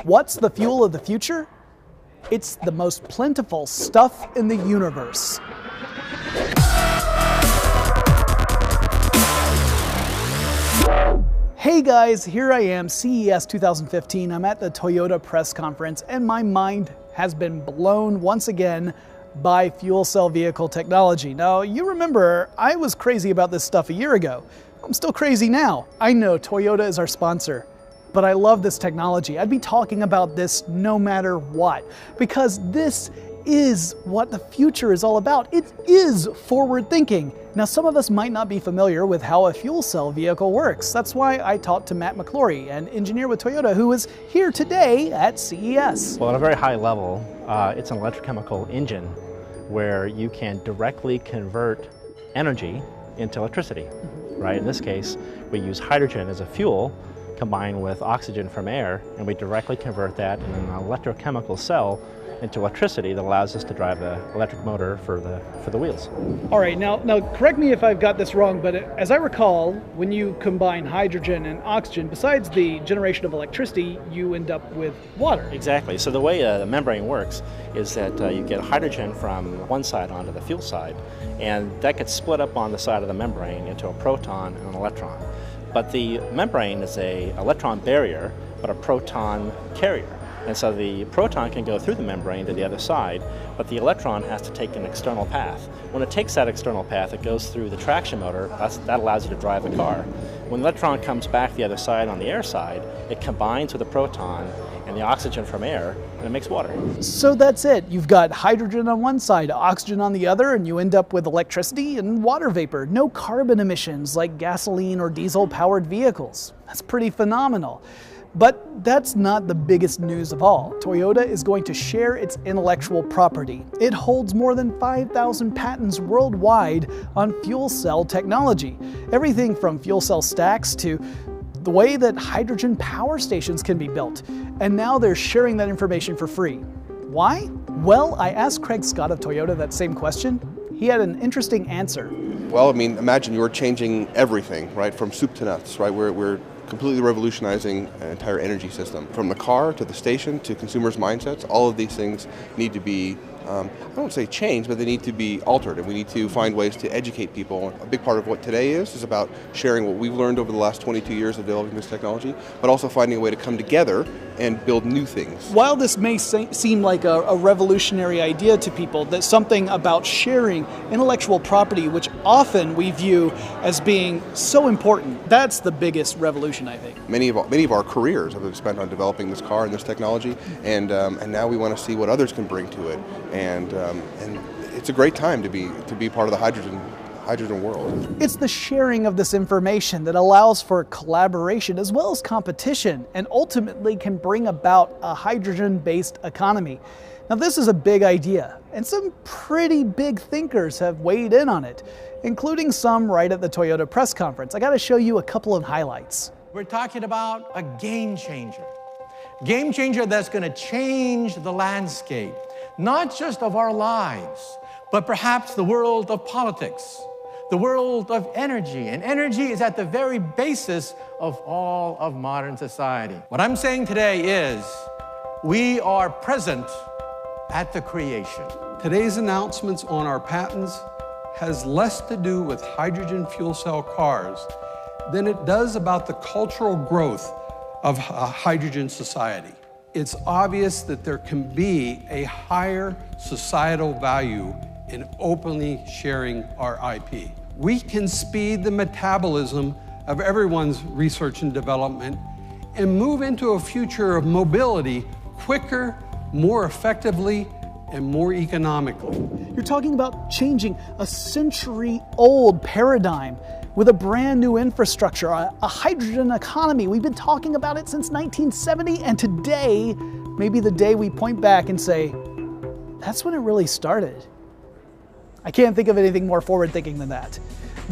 What's the fuel of the future? It's the most plentiful stuff in the universe. Hey guys, here I am, CES 2015. I'm at the Toyota press conference and my mind has been blown once again by fuel cell vehicle technology. Now, you remember I was crazy about this stuff a year ago. I'm still crazy now. I know Toyota is our sponsor, but I love this technology. I'd be talking about this no matter what, because this is what the future is all about. It is forward thinking. Now, some of us might not be familiar with how a fuel cell vehicle works. That's why I talked to Matt McClory, an engineer with Toyota who is here today at CES. Well, at a very high level, it's an electrochemical engine where you can directly convert energy into electricity, right? In this case, we use hydrogen as a fuel combined with oxygen from air, and we directly convert that in an electrochemical cell into electricity that allows us to drive the electric motor for the wheels. All right, now correct me if I've got this wrong, but as I recall, when you combine hydrogen and oxygen, besides the generation of electricity, you end up with water. Exactly. So the way the membrane works is that you get hydrogen from one side onto the fuel side, and that gets split up on the side of the membrane into a proton and an electron. But the membrane is an electron barrier, but a proton carrier. And so the proton can go through the membrane to the other side, but the electron has to take an external path. When it takes that external path, it goes through the traction motor. That allows you to drive the car. When the electron comes back the other side on the air side, it combines with the proton and the oxygen from air, and it makes water. So that's it. You've got hydrogen on one side, oxygen on the other, and you end up with electricity and water vapor. No carbon emissions like gasoline or diesel-powered vehicles. That's pretty phenomenal. But that's not the biggest news of all. Toyota is going to share its intellectual property. It holds more than 5,000 patents worldwide on fuel cell technology. Everything from fuel cell stacks to the way that hydrogen power stations can be built. And now they're sharing that information for free. Why? Well, I asked Craig Scott of Toyota that same question. He had an interesting answer. Well, I mean, imagine you're changing everything, right, from soup to nuts, right? We're completely revolutionizing an entire energy system. From the car to the station to consumers' mindsets, all of these things need to be, I don't say changed, but they need to be altered, and we need to find ways to educate people. A big part of what today is about sharing what we've learned over the last 22 years of developing this technology, but also finding a way to come together and build new things. While this may seem like a revolutionary idea to people, that something about sharing intellectual property, which often we view as being so important, that's the biggest revolution, I think. Many of our careers have been spent on developing this car and this technology, and now we want to see what others can bring to it, and it's a great time to be part of the hydrogen world. It's the sharing of this information that allows for collaboration as well as competition, and ultimately can bring about a hydrogen-based economy. Now, this is a big idea, and some pretty big thinkers have weighed in on it, including some right at the Toyota press conference. I got to show you a couple of highlights. We're talking about a game changer. Game changer that's going to change the landscape, not just of our lives, but perhaps the world of politics, the world of energy. And energy is at the very basis of all of modern society. What I'm saying today is we are present at the creation. Today's announcements on our patents has less to do with hydrogen fuel cell cars than it does about the cultural growth of a hydrogen society. It's obvious that there can be a higher societal value in openly sharing our IP. We can speed the metabolism of everyone's research and development and move into a future of mobility quicker, more effectively, and more economically. You're talking about changing a century-old paradigm with a brand new infrastructure, a hydrogen economy. We've been talking about it since 1970, and today may be the day we point back and say, that's when it really started. I can't think of anything more forward-thinking than that.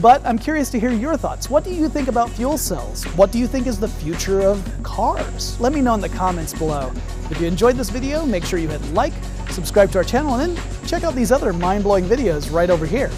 But I'm curious to hear your thoughts. What do you think about fuel cells? What do you think is the future of cars? Let me know in the comments below. If you enjoyed this video, make sure you hit like, subscribe to our channel, and then check out these other mind-blowing videos right over here.